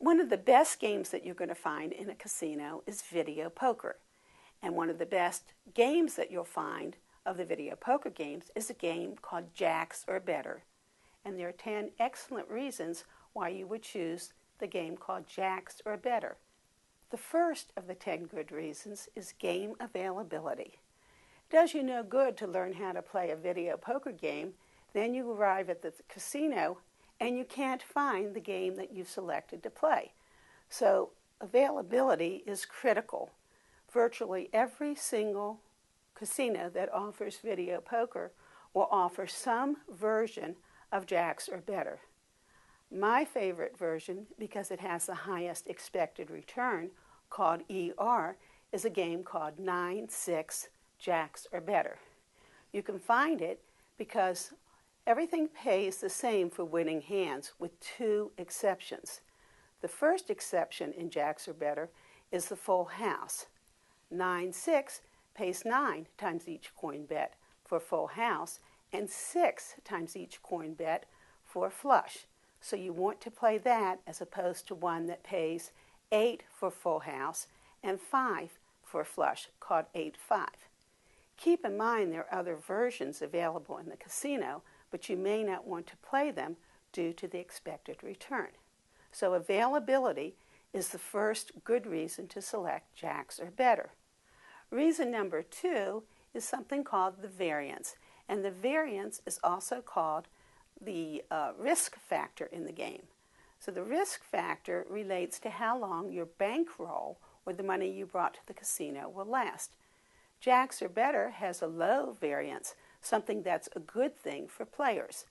One of the best games that you're going to find in a casino is video poker. And one of the best games that you'll find of the video poker games is a game called Jacks or Better. And there are 10 excellent reasons why you would choose the game called Jacks or Better. The first of the 10 good reasons is game availability. It does you no good to learn how to play a video poker game, then you arrive at the casino and you can't find the game that you've selected to play. So availability is critical. Virtually every single casino that offers video poker will offer some version of Jacks or Better. My favorite version, because it has the highest expected return, called ER, is a game called 9-6 Jacks or Better. You can find it because everything pays the same for winning hands, with 2 exceptions. The first exception in Jacks or Better is the full house. 9-6 pays 9 times each coin bet for a full house and 6 times each coin bet for a flush. So you want to play that as opposed to one that pays 8 for full house and 5 for a flush, called 8-5. Keep in mind there are other versions available in the casino, but you may not want to play them due to the expected return. So availability is the first good reason to select Jacks or Better. Reason number 2 is something called the variance, and the variance is also called the risk factor in the game. So the risk factor relates to how long your bankroll, or the money you brought to the casino, will last. Jacks or Better has a low variance, something that's a good thing for players.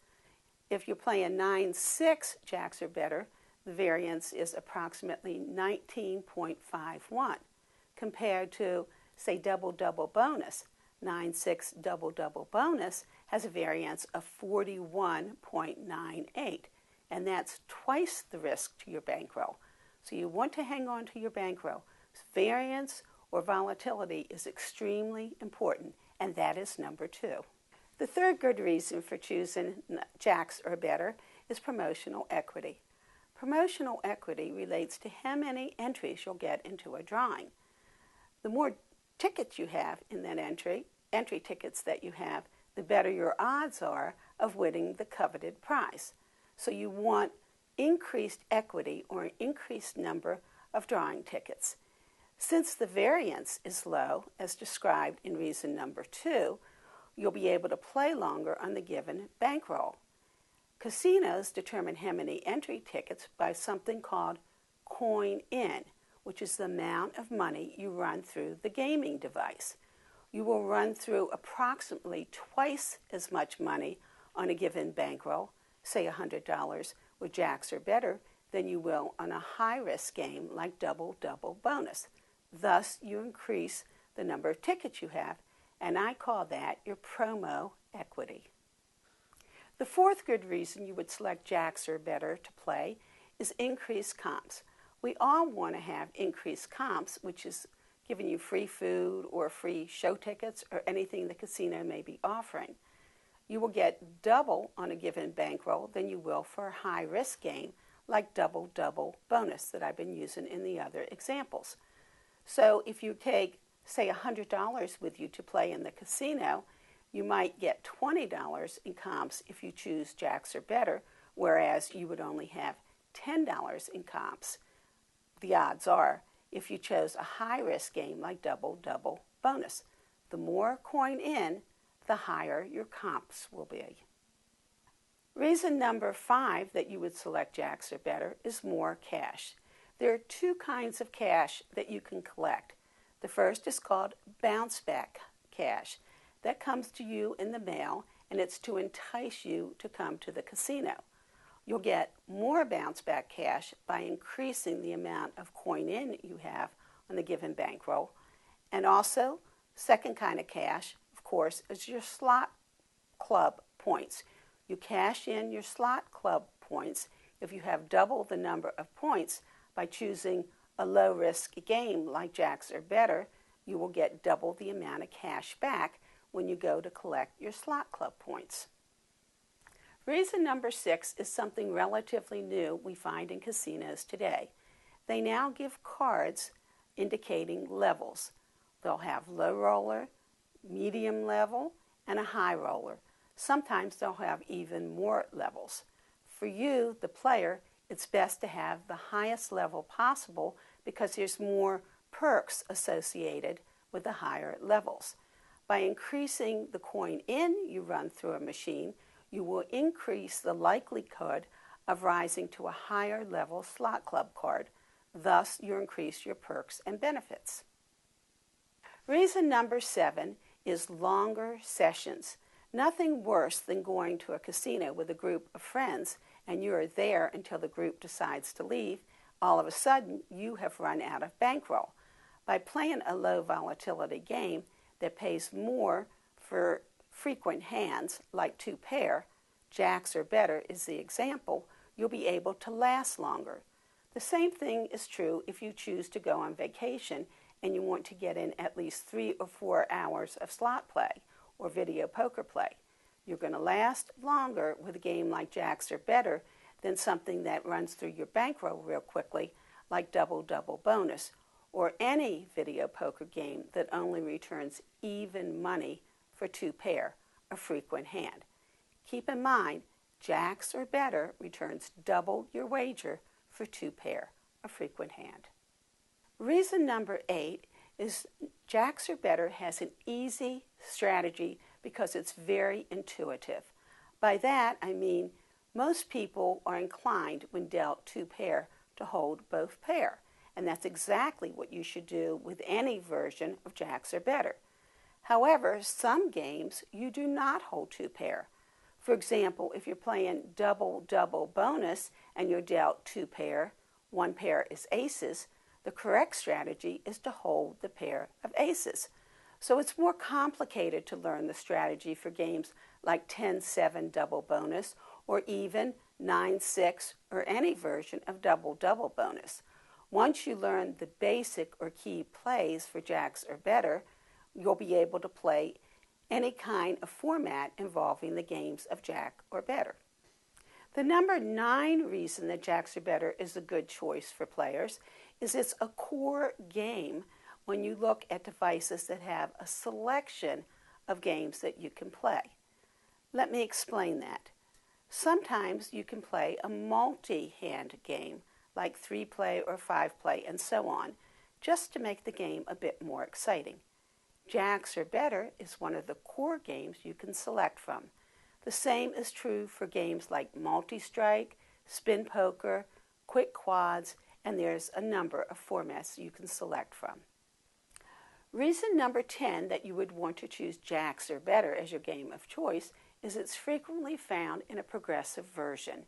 If you're playing 9-6 Jacks or Better, the variance is approximately 19.51, compared to, say, double-double bonus. 9-6 double-double bonus has a variance of 41.98, and that's twice the risk to your bankroll. So you want to hang on to your bankroll. Variance or volatility is extremely important, and that is number 2. The third good reason for choosing Jacks or Better is promotional equity. Promotional equity relates to how many entries you'll get into a drawing. The more tickets you have in that entry tickets that you have, the better your odds are of winning the coveted prize. So you want increased equity or an increased number of drawing tickets. Since the variance is low, as described in reason number 2, you'll be able to play longer on the given bankroll. Casinos determine how many entry tickets by something called coin in, which is the amount of money you run through the gaming device. You will run through approximately twice as much money on a given bankroll, say $100 with Jacks or Better, than you will on a high-risk game like double-double bonus. Thus, you increase the number of tickets you have, and I call that your promo equity. The fourth good reason you would select Jacks or Better to play is increased comps. We all want to have increased comps, which is giving you free food or free show tickets or anything the casino may be offering. You will get double on a given bankroll than you will for a high-risk game like double-double bonus that I've been using in the other examples. So if you take, say, $100 with you to play in the casino, you might get $20 in comps if you choose Jacks or Better, whereas you would only have $10 in comps. The odds are if you chose a high-risk game like double-double bonus. The more coin in, the higher your comps will be. Reason number 5 that you would select Jacks or Better is more cash. There are 2 kinds of cash that you can collect. The first is called bounce back cash. That comes to you in the mail, and it's to entice you to come to the casino. You'll get more bounce back cash by increasing the amount of coin in you have on the given bankroll. And also, second kind of cash, of course, is your slot club points. You cash in your slot club points if you have double the number of points by choosing a low-risk game like Jacks or Better. You will get double the amount of cash back when you go to collect your slot club points. Reason number 6 is something relatively new we find in casinos today. they now give cards indicating levels. They'll have low roller, medium level, and a high roller. Sometimes they'll have even more levels. For you, the player, it's best to have the highest level possible because there's more perks associated with the higher levels. By increasing the coin in you run through a machine, you will increase the likelihood of rising to a higher level slot club card. Thus, you increase your perks and benefits. Reason number 7 is longer sessions. Nothing worse than going to a casino with a group of friends and you are there until the group decides to leave. All of a sudden, you have run out of bankroll. By playing a low volatility game that pays more for frequent hands, like 2 pair, jacks or better is the example, you'll be able to last longer. The same thing is true if you choose to go on vacation and you want to get in at least 3 or 4 hours of slot play or video poker play. You're going to last longer with a game like jacks or better than something that runs through your bankroll real quickly, like double-double bonus, or any video poker game that only returns even money for 2 pair, a frequent hand. Keep in mind, jacks or better returns double your wager for 2 pair, a frequent hand. Reason number 8 is jacks or better has an easy strategy because it's very intuitive. By that, I mean most people are inclined when dealt 2 pair to hold both pair, and that's exactly what you should do with any version of jacks or better. However, some games you do not hold 2 pair. For example, if you're playing double-double bonus and you're dealt 2 pair, 1 pair is aces, the correct strategy is to hold the pair of aces. So it's more complicated to learn the strategy for games like 10-7 double bonus or even 9-6 or any version of double-double bonus. Once you learn the basic or key plays for jacks or better, you'll be able to play any kind of format involving the games of jack or better. The number 9 reason that jacks or better is a good choice for players is it's a core game when you look at devices that have a selection of games that you can play. Let me explain that. Sometimes you can play a multi-hand game, like 3-play or 5-play and so on, just to make the game a bit more exciting. Jacks or better is one of the core games you can select from. The same is true for games like multi-strike, spin poker, quick quads, and there's a number of formats you can select from. Reason number 10 that you would want to choose jacks or better as your game of choice is it's frequently found in a progressive version.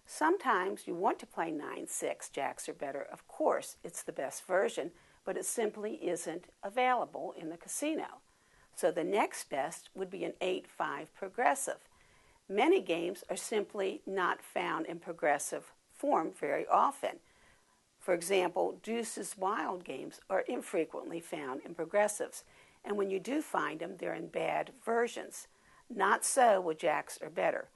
Sometimes you want to play 9-6 jacks or better. Of course, it's the best version, but it simply isn't available in the casino. So the next best would be an 8-5 progressive. Many games are simply not found in progressive form very often. For example, Deuce's Wild games are infrequently found in progressives, and when you do find them, they're in bad versions. Not so with jacks or better.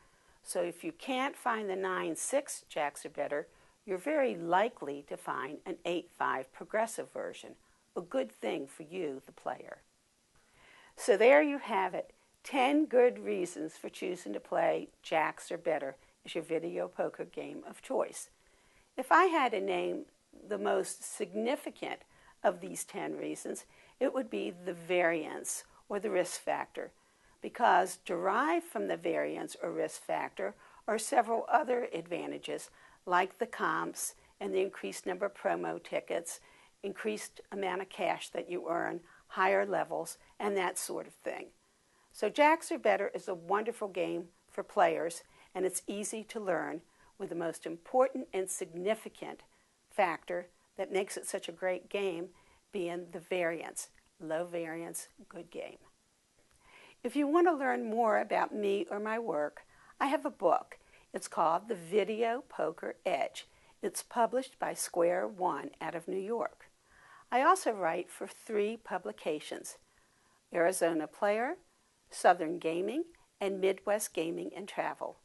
So if you can't find the 9-6 jacks or better, you're very likely to find an 8-5 progressive version, a good thing for you, the player. So there you have it, 10 good reasons for choosing to play jacks or better as your video poker game of choice. If I had to name the most significant of these 10 reasons, it would be the variance or the risk factor, because derived from the variance or risk factor are several other advantages like the comps and the increased number of promo tickets, increased amount of cash that you earn, higher levels, and that sort of thing. So jacks or better is a wonderful game for players, and it's easy to learn, with the most important and significant factor that makes it such a great game being the variance. Low variance, good game. If you want to learn more about me or my work, I have a book. It's called The Video Poker Edge. It's published by Square One out of New York. I also write for 3 publications: Arizona Player, Southern Gaming, and Midwest Gaming and Travel.